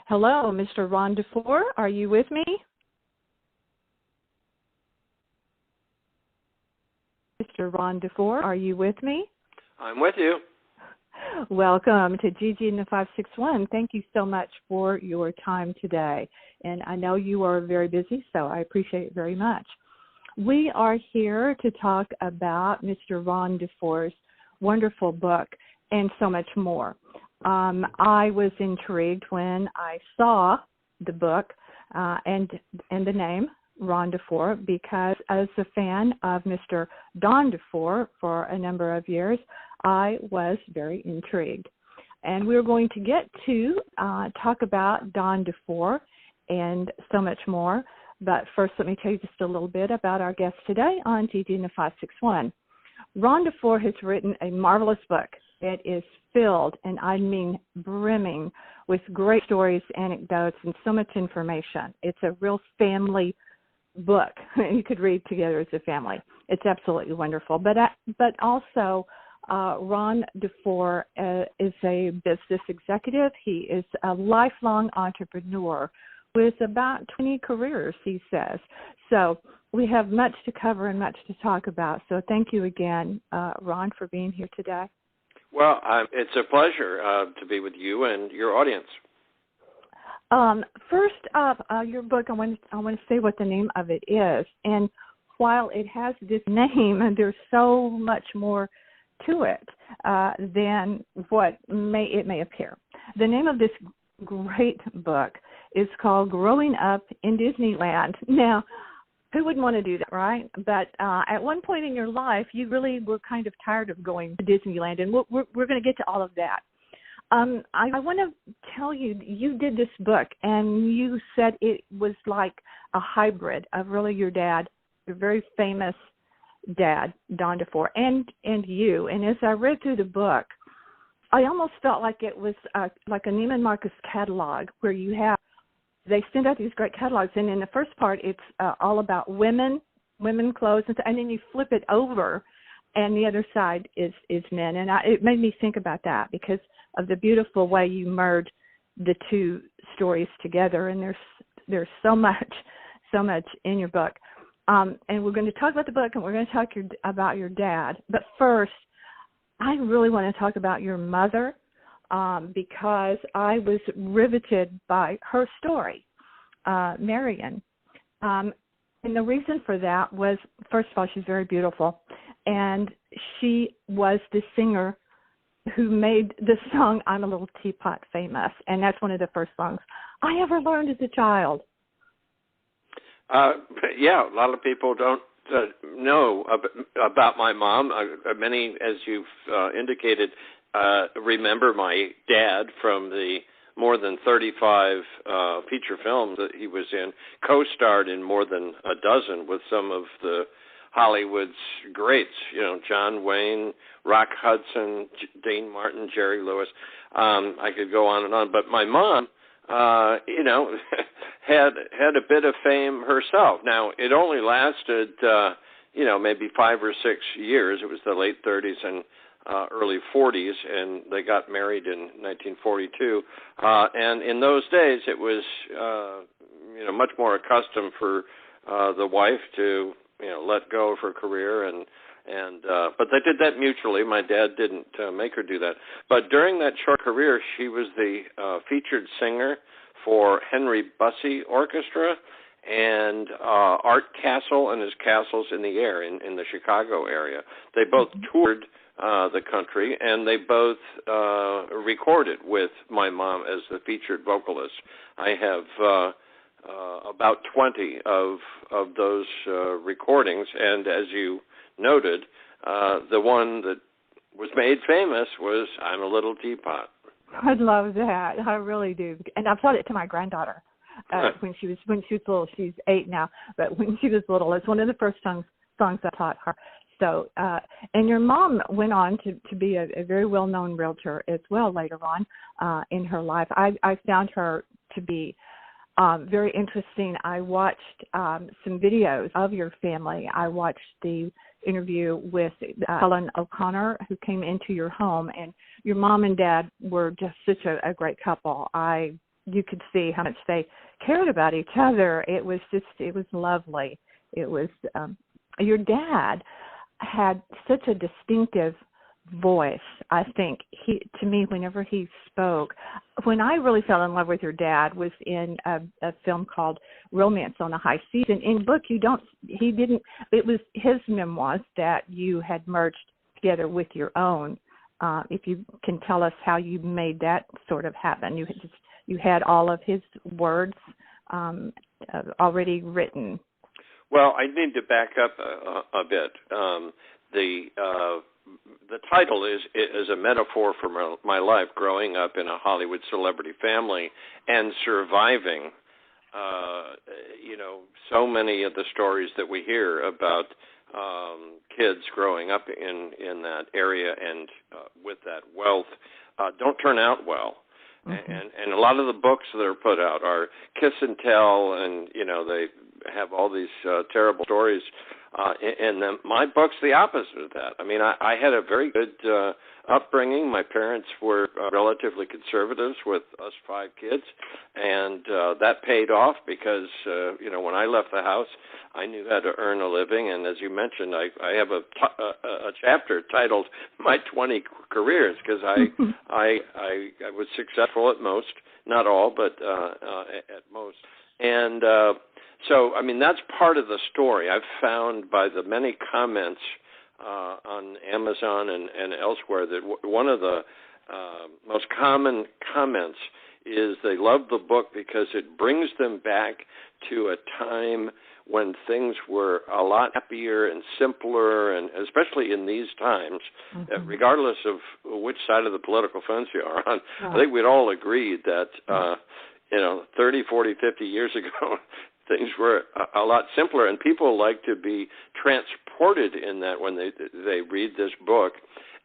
Hello, Mr. Ron DeFore. Are you with me? Mr. Ron DeFore, are you with me? I'm with you. Welcome to Gigi and the 561. Thank you so much for your time today. And I know you are very busy, so I appreciate it very much. We are here to talk about Mr. Ron DeFore's wonderful book and so much more. I was intrigued when I saw the book and the name Ron DeFore, because as a fan of Mr. Don DeFore for a number of years, I was very intrigued. And we're going to get to talk about Don DeFore and so much more. But first, let me tell you just a little bit about our guest today on Gigi and the 561. Ron DeFore has written a marvelous book. It is filled, and I mean brimming, with great stories, anecdotes, and so much information. It's a real family book you could read together as a family. It's absolutely wonderful. But also, Ron DeFore is a business executive. He is a lifelong entrepreneur with about 20 careers, he says. So we have much to cover and much to talk about. So thank you again, Ron, for being here today. Well, it's a pleasure to be with you and your audience. First up, your book, I want to say what the name of it is. And while it has this name, and there's so much more to it than what it may appear. The name of this great book is called Growing Up in Disneyland. Now, who wouldn't want to do that, right? But at one point in your life, you really were kind of tired of going to Disneyland, and we're going to get to all of that. I want to tell you, you did this book, and you said it was like a hybrid of really your dad, your very famous dad, Don DeFore, and you. And as I read through the book, I almost felt like it was like a Neiman Marcus catalog, where they send out these great catalogs, and in the first part, it's all about women clothes, and then you flip it over, and the other side is men. And it made me think about that because of the beautiful way you merge the two stories together, and there's so much in your book. And we're going to talk about the book, and we're going to talk about your dad. But first, I really want to talk about your mother, because I was riveted by her story, Marion. And the reason for that was, first of all, she's very beautiful, and she was the singer who made the song I'm a Little Teapot famous, and that's one of the first songs I ever learned as a child. Yeah, a lot of people don't know about my mom. Many, as you've indicated, remember my dad from the more than 35 feature films that he was in, co-starred in more than a dozen with some of the Hollywood's greats, John Wayne, Rock Hudson, Dean Martin, Jerry Lewis. I could go on and on. But my mom, had a bit of fame herself. Now, it only lasted, maybe 5 or 6 years. It was the late 30s and early 40s, and they got married in 1942. And in those days, it was, much more accustomed for the wife to, let go of her career, but they did that mutually. My dad didn't make her do that. But during that short career, she was the featured singer for Henry Bussey Orchestra and Art Castle and his Castles in the Air in the Chicago area. They both toured the country, and they both recorded with my mom as the featured vocalist. I have about 20 of those recordings, and as you noted, the one that was made famous was I'm a Little Teapot. I love that. I really do. And I've taught it to my granddaughter when she was little. She's 8 now, but when she was little, it's one of the first songs I taught her. So, and your mom went on to be a very well-known realtor as well later on in her life. I found her to be very interesting. I watched some videos of your family. I watched the interview with Helen O'Connor, who came into your home, and your mom and dad were just such a great couple. I you could see how much they cared about each other. It was lovely. It was, your dad had such a distinctive voice. I think to me, whenever he spoke, when I really fell in love with your dad was in a film called Romance on the High Seas. And in book, it was his memoirs that you had merged together with your own. If you can tell us how you made that sort of happen. You had all of his words already written. Well, I need to back up a bit. The title is a metaphor for my life growing up in a Hollywood celebrity family and surviving, so many of the stories that we hear about kids growing up in that area and with that wealth don't turn out well. Mm-hmm. And a lot of the books that are put out are kiss and tell, and they have all these terrible stories. And my book's the opposite of that. I mean, I had a very good upbringing. My parents were relatively conservatives with us 5 kids, and that paid off because, when I left the house, I knew how to earn a living. And as you mentioned, I have a chapter titled "My 20 Careers" because I was successful at most, not all, but at most, and. So, I mean, that's part of the story. I've found by the many comments on Amazon and elsewhere that one of the most common comments is they love the book because it brings them back to a time when things were a lot happier and simpler, and especially in these times, mm-hmm. Regardless of which side of the political fence you are on, I think we'd all agree that, 30, 40, 50 years ago, things were a lot simpler, and people like to be transported in that when they read this book.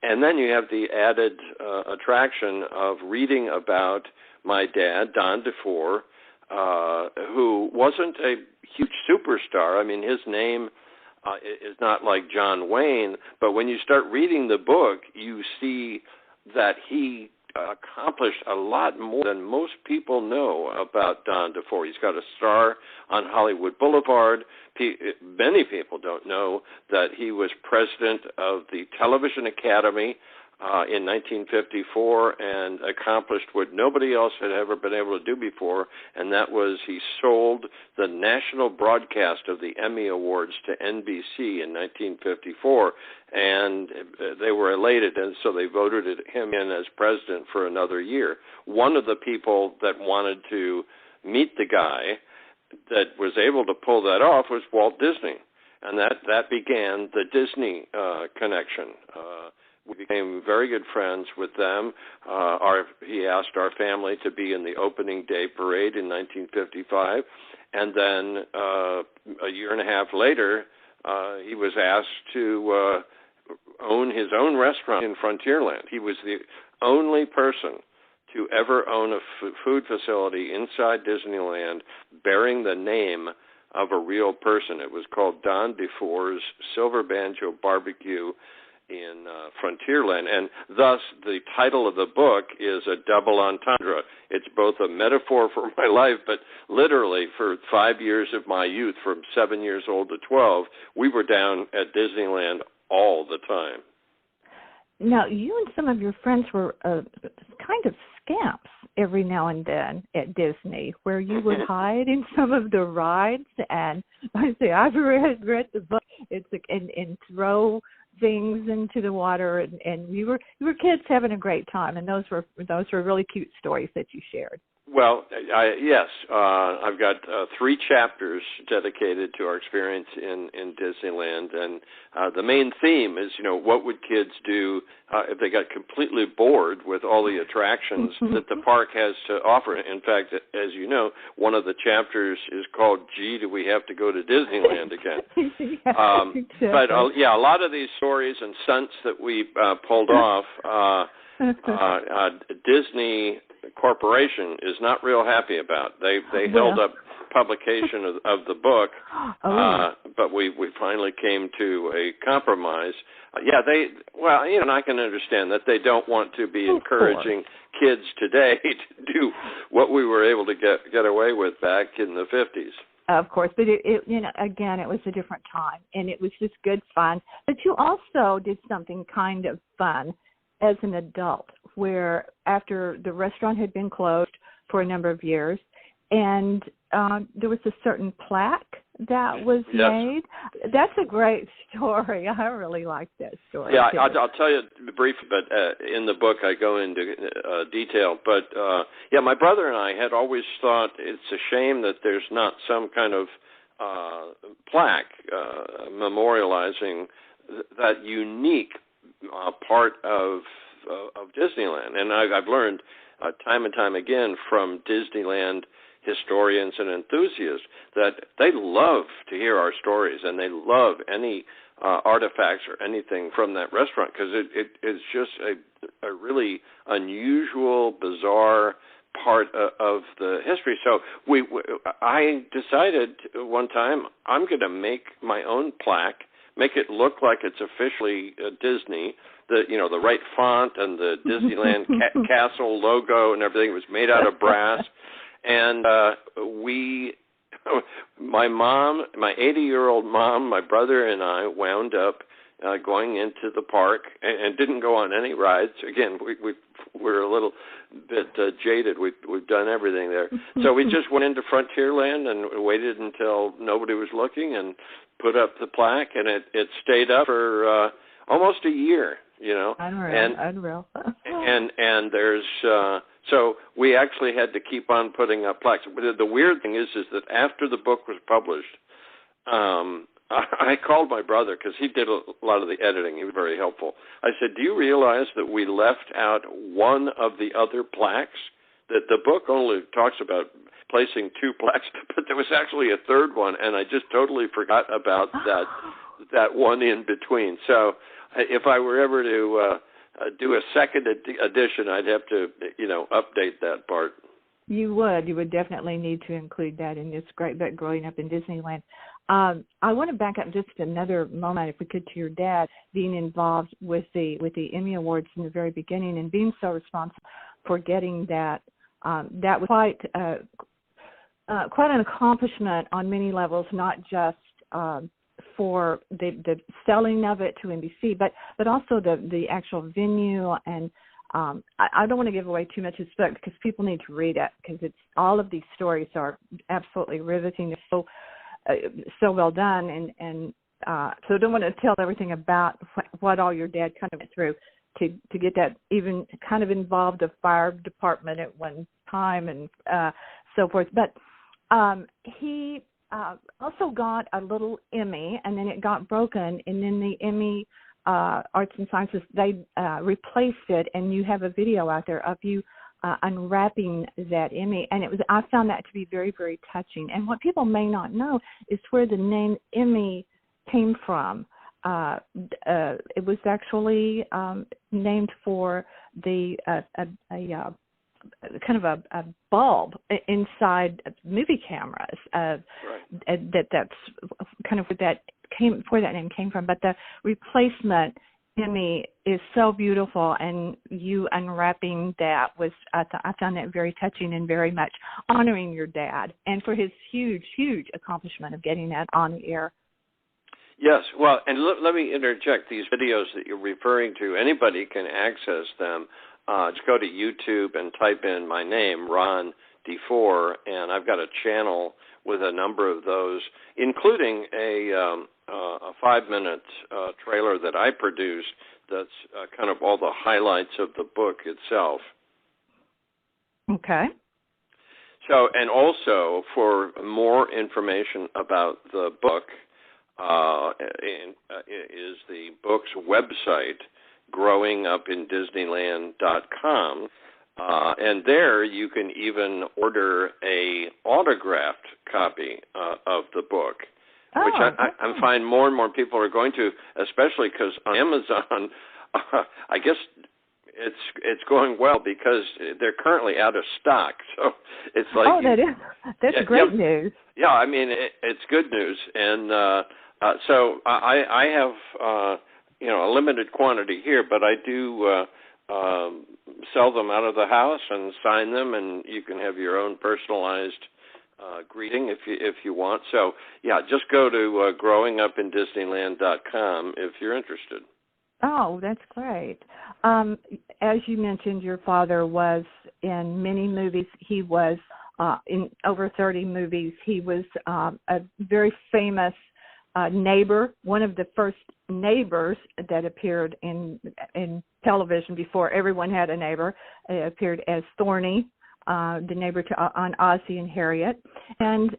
And then you have the added attraction of reading about my dad, Don DeFore, who wasn't a huge superstar. I mean, his name is not like John Wayne, but when you start reading the book, you see that he accomplished a lot more than most people know about Don DeFore. He's got a star on Hollywood Boulevard. Many people don't know that he was president of the Television Academy in 1954 and accomplished what nobody else had ever been able to do before, and that was he sold the national broadcast of the Emmy Awards to NBC in 1954, and they were elated, and so they voted him in as president for another year. One of the people that wanted to meet the guy that was able to pull that off was Walt Disney, and that began the Disney connection. We became very good friends with them. He asked our family to be in the opening day parade in 1955. And then a year and a half later, he was asked to own his own restaurant in Frontierland. He was the only person to ever own a food facility inside Disneyland bearing the name of a real person. It was called Don DeFore's Silver Banjo Barbecue in Frontierland, and thus the title of the book is a double entendre. It's both a metaphor for my life, but literally for 5 years of my youth, from 7 years old to 12, we were down at Disneyland all the time. Now, you and some of your friends were kind of scamps every now and then at Disney, where you would hide in some of the rides, and I say I've read the book. It's and throw things into the water, and we were kids having a great time, and those were really cute stories that you shared. Well, yes, I've got 3 chapters dedicated to our experience in Disneyland, and the main theme is, what would kids do if they got completely bored with all the attractions that the park has to offer. In fact, as you know, one of the chapters is called, "Gee, do we have to go to Disneyland again?" Exactly. But a lot of these stories and stunts that we pulled off, Disney Corporation is not real happy about. They held up publication of the book, but we finally came to a compromise. Yeah, and I can understand that they don't want to be encouraging kids today to do what we were able to get away with back in the 50s. Of course, but again, it was a different time, and it was just good fun. But you also did something kind of fun as an adult, where after the restaurant had been closed for a number of years, and there was a certain plaque that was made. That's a great story. I really like that story. Yeah, I'll tell you briefly, but in the book I go into detail. But, my brother and I had always thought it's a shame that there's not some kind of plaque memorializing that unique part of Disneyland. And I've learned time and time again from Disneyland historians and enthusiasts that they love to hear our stories, and they love any artifacts or anything from that restaurant, because it is just a really unusual, bizarre part of the history. So I decided one time I'm going to make my own plaque, make it look like it's officially Disney. The right font and the Disneyland castle logo and everything was made out of brass. And my mom, my 80-year-old mom, my brother, and I wound up going into the park and didn't go on any rides. Again, we're a little bit jaded. We've done everything there. So we just went into Frontierland and waited until nobody was looking and put up the plaque, and it stayed up for almost a year. Unreal. and there's so we actually had to keep on putting up plaques. The weird thing is that after the book was published, I called my brother because he did a lot of the editing. He was very helpful. I said, "Do you realize that we left out one of the other plaques? That the book only talks about placing 2 plaques, but there was actually a third one, and I just totally forgot about that one in between." So if I were ever to do a second edition, I'd have to, update that part. You would definitely need to include that in this great book, Growing Up in Disneyland. I want to back up just another moment, if we could, to your dad being involved with the Emmy Awards in the very beginning and being so responsible for getting that. That was quite an accomplishment on many levels, not just for the selling of it to NBC, but also the actual venue. And I don't want to give away too much of this book because people need to read it, because it's all of these stories are absolutely riveting. They're so well done, and so I don't want to tell everything about what all your dad kind of went through to get that, even kind of involved a fire department at one time and so forth. But he also got a little Emmy, and then it got broken, and then the Emmy Arts and Sciences, they replaced it, and you have a video out there of you unwrapping that Emmy, and I found that to be very, very touching. And what people may not know is where the name Emmy came from. It was actually named for the kind of a bulb inside movie cameras. That's kind of where that name came from. But the replacement Emmy is so beautiful, and you unwrapping that was, I found that very touching and very much honoring your dad and for his huge, huge accomplishment of getting that on the air. Yes, well, and let me interject. These videos that you're referring to, anybody can access them. Just go to YouTube and type in my name, Ron DeFore, and I've got a channel with a number of those, including a 5-minute trailer that I produced that's kind of all the highlights of the book itself. Okay. So, and also for more information about the book, is the book's website, growingupindisneyland.com, and there you can even order a autographed copy of the book, which I find more and more people are going to, especially because on Amazon, I guess it's going well because they're currently out of stock. So it's like that's great news. Yeah, I mean it's good news, and so I have a limited quantity here, but I do sell them out of the house and sign them, and you can have your own personalized greeting if you want. So, yeah, just go to growingupindisneyland.com if you're interested. Oh, that's great. As you mentioned, your father was in many movies. He was in over 30 movies. He was a very famous neighbor, one of the first neighbors that appeared in television before everyone had a neighbor. It appeared as Thorny, the neighbor on Ozzie and Harriet. And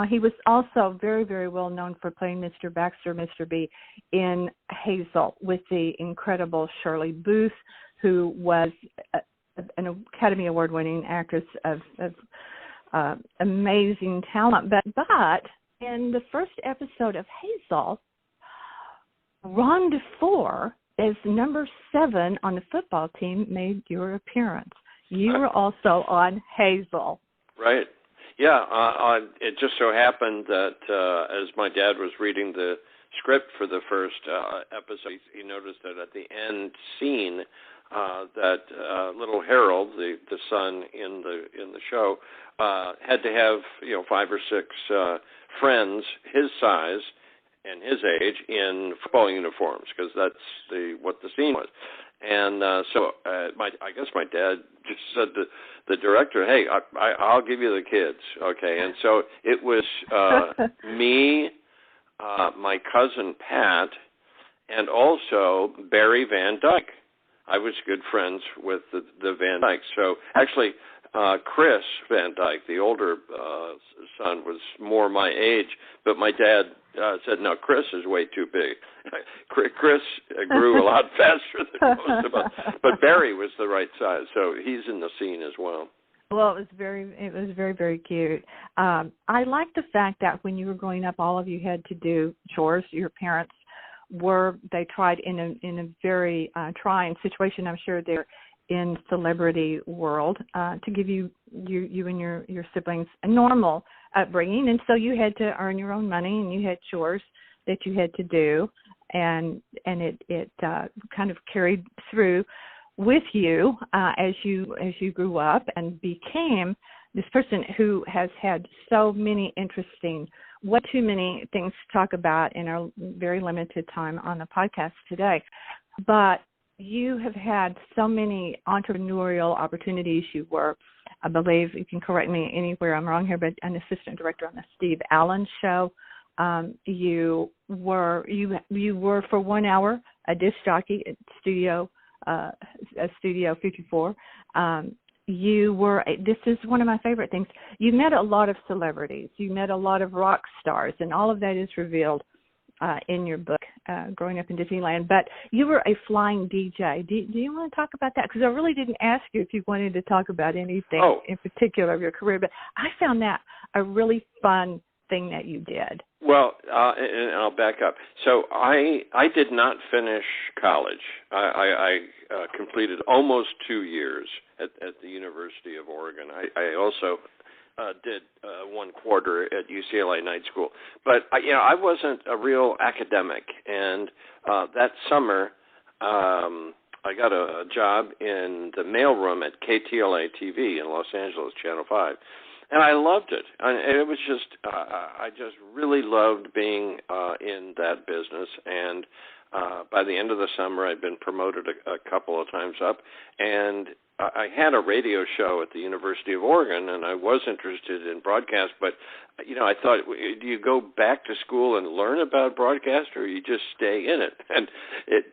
he was also very, very well known for playing Mr. Baxter, Mr. B, in Hazel with the incredible Shirley Booth, who was an Academy Award-winning actress of amazing talent. But in the first episode of Hazel, Ron DeFore, as number 7 on the football team, made your appearance. You were also on Hazel. Right. Yeah. It just so happened that as my dad was reading the script for the first episode, he noticed that at the end scene that little Harold, the son in the show, had to have 5 or 6 friends his size and his age in football uniforms, because that's what the scene was. And so I guess my dad just said to the director, "Hey, I'll give you the kids, okay?" And so it was me, my cousin Pat, and also Barry Van Dyke. I was good friends with the Van Dykes. So actually, Chris Van Dyke, the older son, was more my age, but my dad said, "No, Chris is way too big." Chris grew a lot faster than most of us, but Barry was the right size, so he's in the scene as well. Well, it was very, very cute. I like the fact that when you were growing up, all of you had to do chores. Your parents they tried in a very trying situation, I'm sure they're in celebrity world, to give you and your siblings a normal upbringing, and so you had to earn your own money, and you had chores that you had to do, and it kind of carried through with you as you grew up and became this person who has had so many interesting, way too many things to talk about in our very limited time on the podcast today, but you have had so many entrepreneurial opportunities. You were, I believe, you can correct me anywhere I'm wrong here, but an assistant director on the Steve Allen show. You were for 1 hour a disc jockey at Studio 54. This is one of my favorite things. You met a lot of celebrities. You met a lot of rock stars, and all of that is revealed in your book, Growing Up in Disneyland. But you were a flying DJ. Do you want to talk about that? Because I really didn't ask you if you wanted to talk about anything in particular of your career, but I found that a really fun thing that you did. Well, and I'll back up. So I did not finish college. I completed almost 2 years at the University of Oregon. I also did 1 quarter at UCLA Night School. But, I wasn't a real academic. And that summer, I got a job in the mailroom at KTLA TV in Los Angeles, Channel 5. And I loved it. And it was just, I just really loved being in that business. And by the end of the summer, I'd been promoted a couple of times up. And I had a radio show at the University of Oregon, and I was interested in broadcast. But, I thought, do you go back to school and learn about broadcast, or you just stay in it? And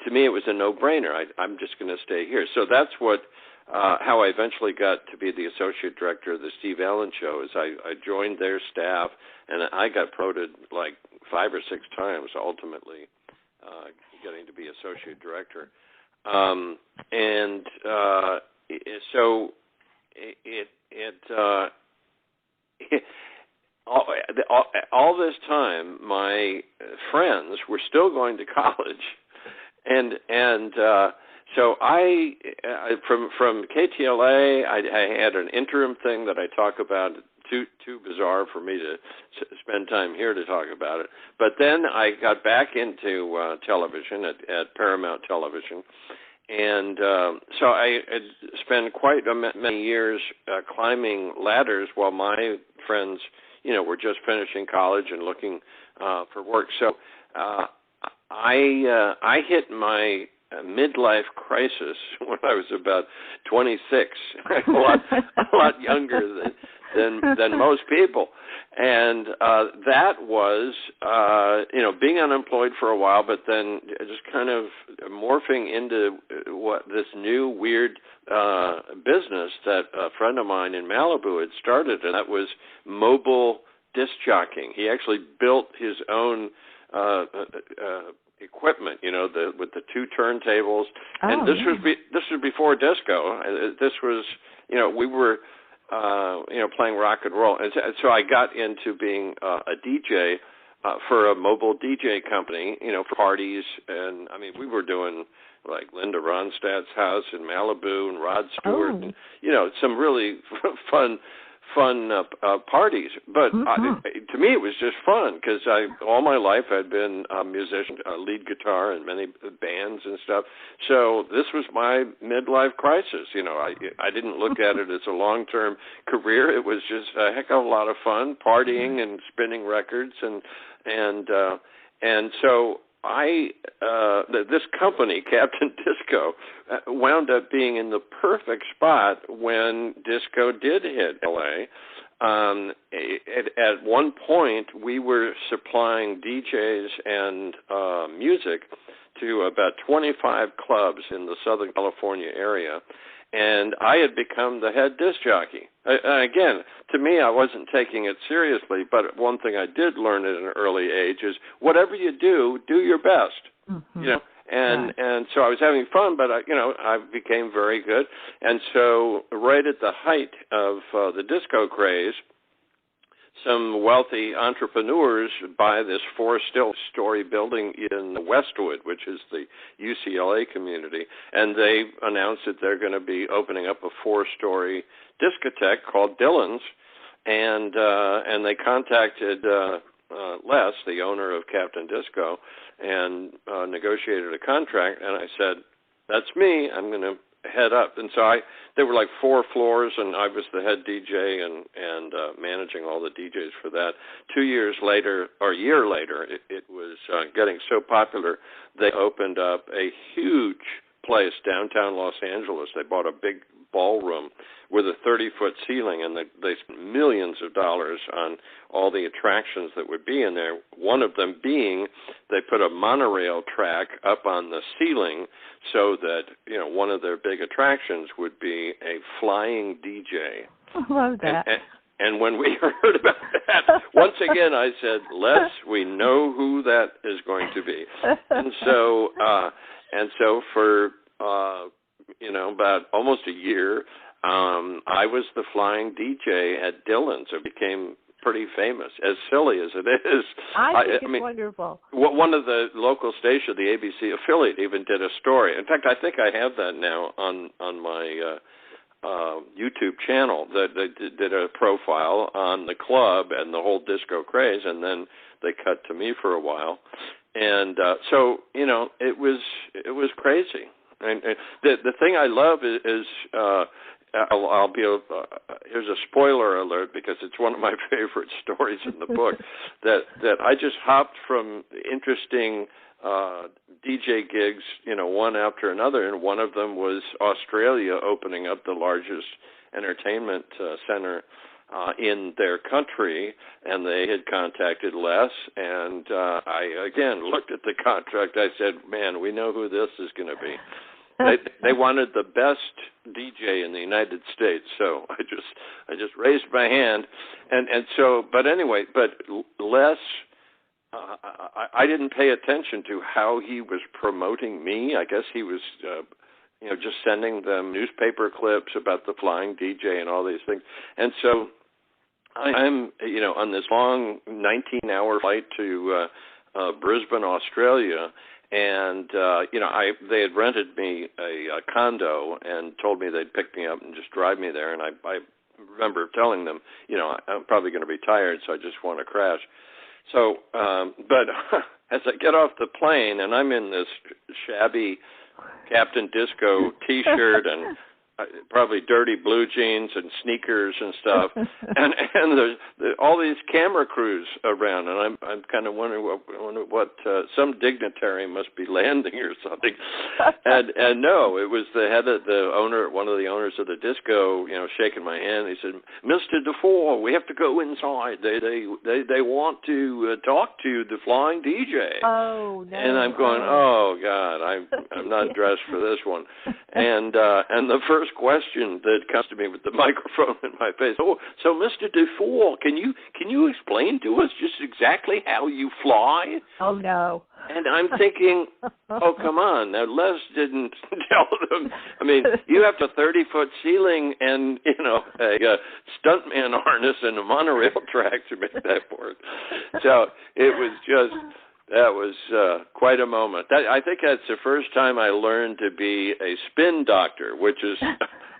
to me, it was a no-brainer. I'm just going to stay here. So that's how I eventually got to be the associate director of the Steve Allen Show. Is I joined their staff, and I got promoted like 5 or 6 times, ultimately getting to be associate director. So all this time, my friends were still going to college, and so I from KTLA, I had an interim thing that I talk about too bizarre for me to spend time here to talk about it. But then I got back into television at Paramount Television, and so I had spent quite many years climbing ladders while my friends, were just finishing college and looking for work. So I hit my midlife crisis when I was about 26, a lot younger than most people, and that was being unemployed for a while, but then just kind of morphing into what this new weird business that a friend of mine in Malibu had started, and that was mobile disc jockeying. He actually built his own equipment, with the two turntables, and this was before disco. This was, we were, playing rock and roll, and so I got into being a DJ for a mobile DJ company, for parties, and I mean we were doing like Linda Ronstadt's house in Malibu and Rod Stewart, and some really fun parties, but to me it was just fun because all my life I'd been a musician, lead guitar in many bands and stuff. So this was my midlife crisis. I didn't look at it as a long-term career. It was just a heck of a lot of fun, partying and spinning records, and so this company, Captain Disco, wound up being in the perfect spot when disco did hit L.A. At one point, we were supplying DJs and music to about 25 clubs in the Southern California area, and I had become the head disc jockey. Again, to me, I wasn't taking it seriously, but one thing I did learn at an early age is whatever you do your best. And so I was having fun, but I became very good. And so right at the height of the disco craze, some wealthy entrepreneurs buy this 4-story building in Westwood, which is the UCLA community, and they announced that they're going to be opening up a 4-story discotheque called Dylan's, and they contacted Les, the owner of Captain Disco, and negotiated a contract, and I said, that's me, I'm going to head up. And so there were like 4 floors, and I was the head DJ and managing all the DJs for that. 2 years later, or a year later, it was getting so popular, they opened up a huge place downtown Los Angeles. They bought a big ballroom with a 30-foot ceiling, and they spent millions of dollars on all the attractions that would be in there. One of them being they put a monorail track up on the ceiling so that, one of their big attractions would be a flying DJ. I love that. And when we heard about that, once again I said, Les, we know who that is going to be. And so for about almost a year, I was the flying DJ at Dylan's. It became pretty famous, as silly as it is. I think it's wonderful. One of the local stations, the ABC affiliate, even did a story. In fact, I think I have that now on my YouTube channel, that they did a profile on the club and the whole disco craze, and then they cut to me for a while. And so, it was crazy. And the thing I love is I'll be here's a spoiler alert because it's one of my favorite stories in the book that I just hopped from interesting DJ gigs, one after another, and one of them was Australia opening up the largest entertainment center in their country, and they had contacted Les, and I again looked at the contract. I said, man, we know who this is going to be. They wanted the best DJ in the United States, so I just raised my hand, and so. But anyway, Les, I didn't pay attention to how he was promoting me. I guess he was, just sending them newspaper clips about the flying DJ and all these things, and so I'm, on this long 19-hour flight to Brisbane, Australia. And, they had rented me a condo and told me they'd pick me up and just drive me there. And I remember telling them, I'm probably going to be tired, so I just want to crash. So, but as I get off the plane, and I'm in this shabby Captain Disco T-shirt and probably dirty blue jeans and sneakers and stuff, and there's all these camera crews around, and I'm kind of wondering what some dignitary must be landing or something, and no, it was the head of one of the owners of the disco, shaking my hand. He said, "Mr. DeFore, we have to go inside. They want to talk to the flying DJ." Oh no! And I'm going, oh God, I'm not dressed for this one, and the first question that comes to me with the microphone in my face. Oh, so Mr. DeFore, can you explain to us just exactly how you fly? Oh no. And I'm thinking, oh come on, now Les didn't tell them. I mean, you have a 30-foot ceiling and a stuntman harness and a monorail track to make that work. So it was just. That was quite a moment. I think that's the first time I learned to be a spin doctor, which is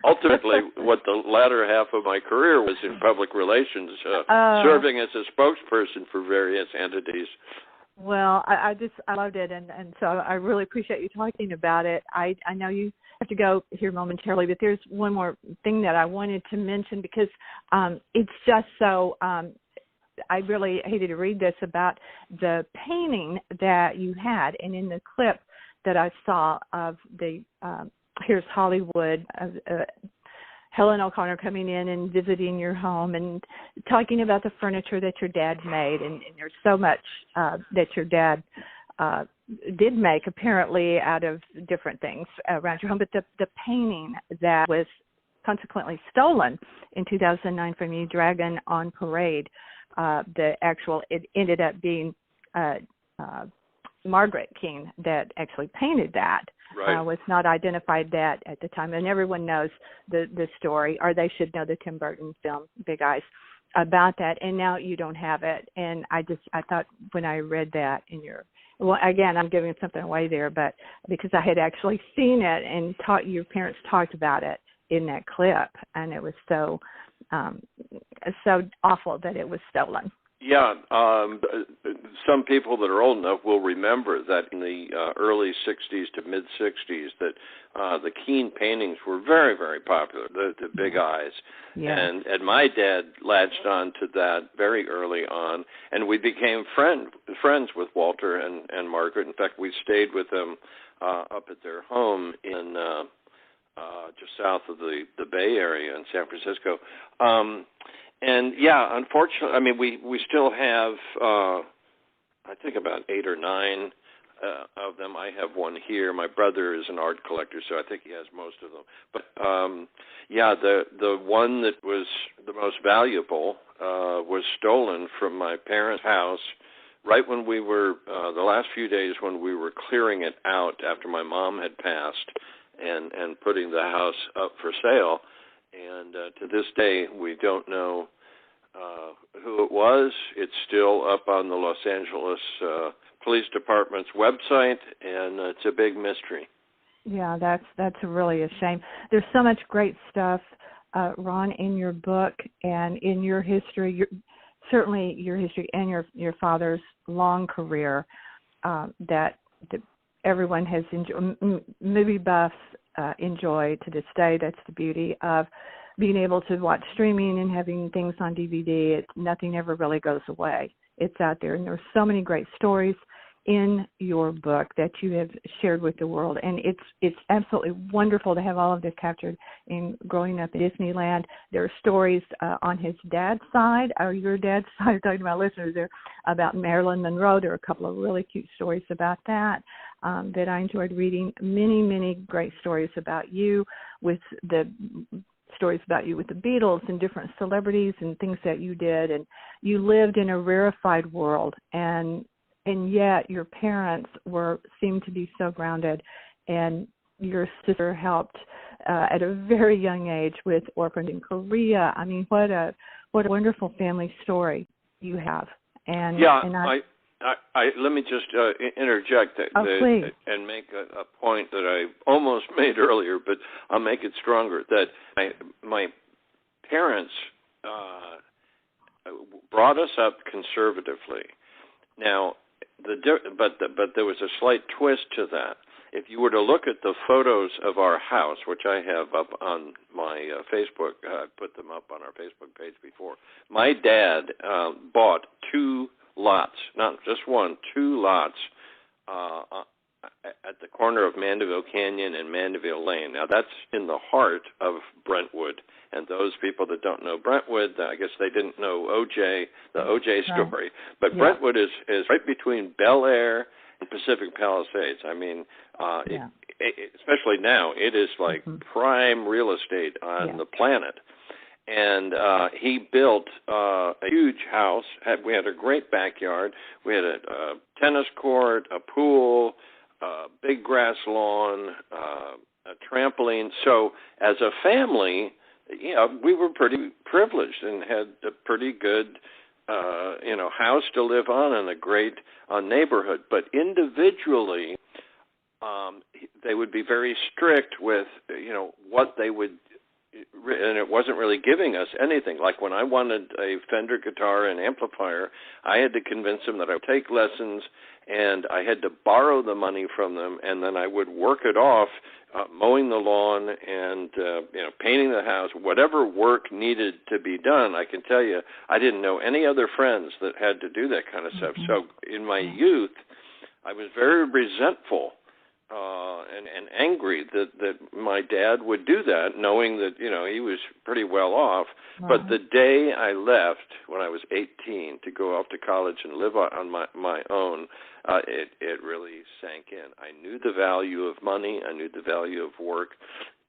ultimately what the latter half of my career was in public relations, serving as a spokesperson for various entities. Well, I loved it, and so I really appreciate you talking about it. I know you have to go here momentarily, but there's one more thing that I wanted to mention because it's just so I really hated to read this about the painting that you had, and in the clip that I saw of the Here's Hollywood, Helen O'Connor coming in and visiting your home and talking about the furniture that your dad made, and there's so much that your dad did make apparently out of different things around your home, but the painting that was consequently stolen in 2009 from you, Dragon on Parade, it ended up being Margaret King that actually painted that. Right. Was not identified that at the time, and everyone knows the story, or they should know the Tim Burton film Big Eyes about that. And now you don't have it, and I thought when I read that again, I'm giving something away there, but because I had actually seen it and your parents talked about it in that clip, and it was so awful that it was stolen. Yeah, some people that are old enough will remember that in the early 60s to mid-60s that the Keane paintings were very, very popular, the Big Eyes. Yeah. And my dad latched on to that very early on, and we became friends with Walter and Margaret. In fact, we stayed with them up at their home in just south of the Bay Area in San Francisco. And yeah, unfortunately, I mean, we still have, I think about 8 or 9 of them. I have one here. My brother is an art collector, so I think he has most of them. But yeah, the one that was the most valuable was stolen from my parents' house right when we were, the last few days when we were clearing it out after my mom had passed and putting the house up for sale. And to this day, we don't know who it was. It's still up on the Los Angeles Police Department's website, and it's a big mystery. Yeah, that's really a shame. There's so much great stuff, Ron, in your book and in your history. Certainly your history and your father's long career that everyone has enjoyed. Movie buffs enjoy to this day. That's the beauty of being able to watch streaming and having things on DVD. Nothing ever really goes away. It's out there, and there's so many great stories in your book that you have shared with the world, and it's absolutely wonderful to have all of this captured in growing up at Disneyland. There are stories on his dad's side, or your dad's side. I'm talking to my listeners there about Marilyn Monroe. There are a couple of really cute stories about that that I enjoyed reading. Many, many great stories about you with the Beatles and different celebrities and things that you did, and you lived in a rarefied world, and yet your parents seemed to be so grounded, and your sister helped at a very young age with orphans in Korea. I mean, what a wonderful family story you have. And yeah, and I let me just interject and make a point that I almost made earlier, but I'll make it stronger. That my parents brought us up conservatively. Now, but there was a slight twist to that. If you were to look at the photos of our house, which I have up on my Facebook, I put them up on our Facebook page before. My dad bought 2 lots, not just one, 2 lots at the corner of Mandeville Canyon and Mandeville Lane. Now, that's in the heart of Brentwood. And those people that don't know Brentwood, I guess they didn't know O.J., the O.J. story. But Brentwood is right between Bel Air and Pacific Palisades. I mean, especially now, it is like prime real estate on the planet. And he built a huge house. We had a great backyard. We had a tennis court, a pool, a big grass lawn, a trampoline. So as a family, we were pretty privileged and had a pretty good, house to live on and a great neighborhood. But individually, they would be very strict with, what they would, and it wasn't really giving us anything. Like when I wanted a Fender guitar and amplifier, I had to convince them that I would take lessons, and I had to borrow the money from them, and then I would work it off, mowing the lawn and painting the house, whatever work needed to be done. I can tell you, I didn't know any other friends that had to do that kind of stuff. So in my youth, I was very resentful and angry that my dad would do that, knowing that, he was pretty well off. But the day I left, when I was 18, to go off to college and live on my own, it really sank in. I knew the value of money. I knew the value of work.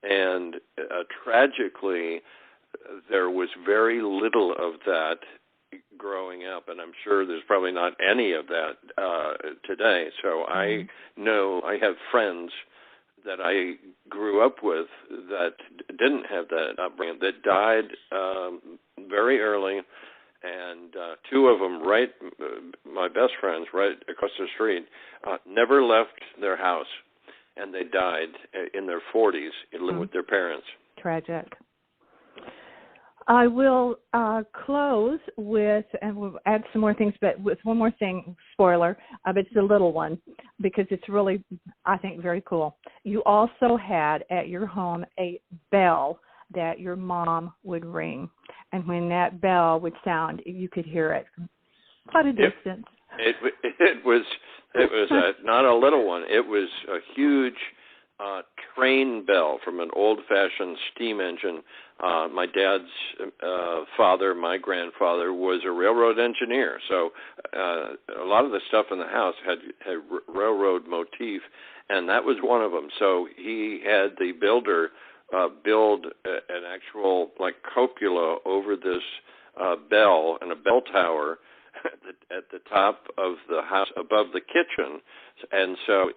And tragically, there was very little of that growing up, and I'm sure there's probably not any of that today. So I know I have friends that I grew up with that didn't have that upbringing, that died very early, and 2 of them, my best friends, right across the street, never left their house, and they died in their 40s living with their parents. Tragic. I will close with, and we'll add some more things, but with one more thing, spoiler, but it's a little one, because it's really, I think, very cool. You also had at your home a bell that your mom would ring, and when that bell would sound, you could hear it from quite a distance. It was not a little one. It was a huge train bell from an old-fashioned steam engine. My dad's father, my grandfather, was a railroad engineer, so a lot of the stuff in the house had railroad motif, and that was one of them. So he had the builder build an actual cupola over this bell and a bell tower at the top of the house above the kitchen. And so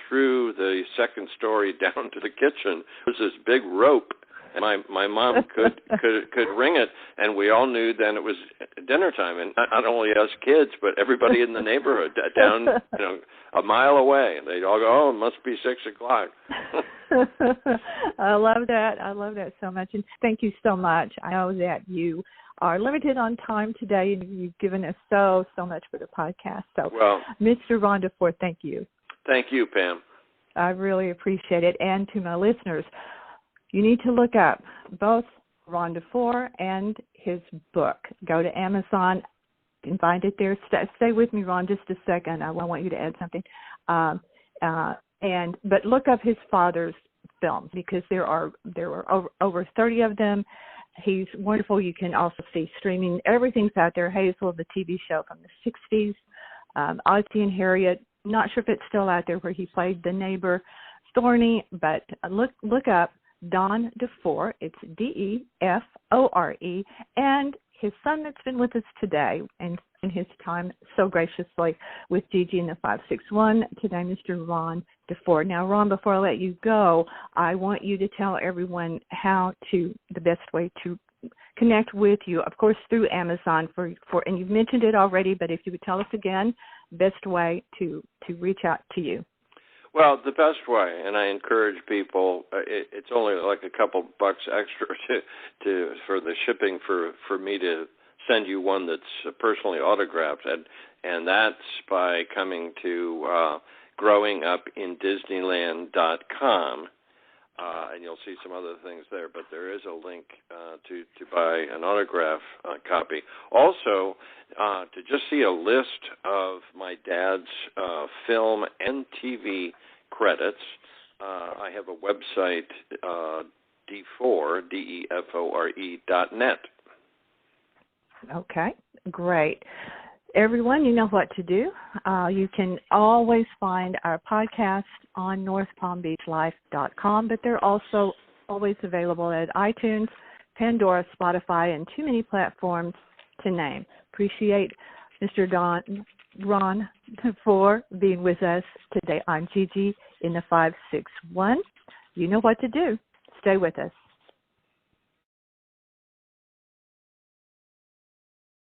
through the second story down to the kitchen was this big rope. And my mom could ring it, and we all knew then it was dinner time. And not only us kids, but everybody in the neighborhood down a mile away. They'd all go, "Oh, it must be 6 o'clock." I love that. I love that so much. And thank you so much. I know that you are limited on time today, and you've given us so much for the podcast. So, Mr. Ron DeFore, thank you. Thank you, Pam. I really appreciate it. And to my listeners, you need to look up both Ron DeFore and his book. Go to Amazon and find it there. Stay with me, Ron, just a second. I want you to add something. But look up his father's films, because there are over 30 of them. He's wonderful. You can also see streaming. Everything's out there. Hazel, the TV show from the 60s. Ozzie and Harriet. Not sure if it's still out there, where he played the neighbor, Thorny. But look up Don DeFore. It's DeFore. And his son that's been with us today, and in his time so graciously with Gigi in the 561 today, Mr. Ron DeFore. Now, Ron, before I let you go, I want you to tell everyone the best way to connect with you, of course, through Amazon and you've mentioned it already, but if you would tell us again, best way to reach out to you. Well, the best way, and I encourage people, it's only like a couple bucks extra for the shipping for me to send you one that's personally autographed, and that's by coming to growingupindisneyland.com, and you'll see some other things there, but there is a link to buy an autograph copy. Also, to just see a list of my dad's film and TV credits, I have a website, DeFore, DEFORE.net. Okay, great. Everyone, you know what to do. You can always find our podcast on northpalmbeachlife.com, but they're also always available at iTunes, Pandora, Spotify, and too many platforms to name. Appreciate Mr. Ron for being with us today. I'm Gigi in the 561. You know what to do. Stay with us.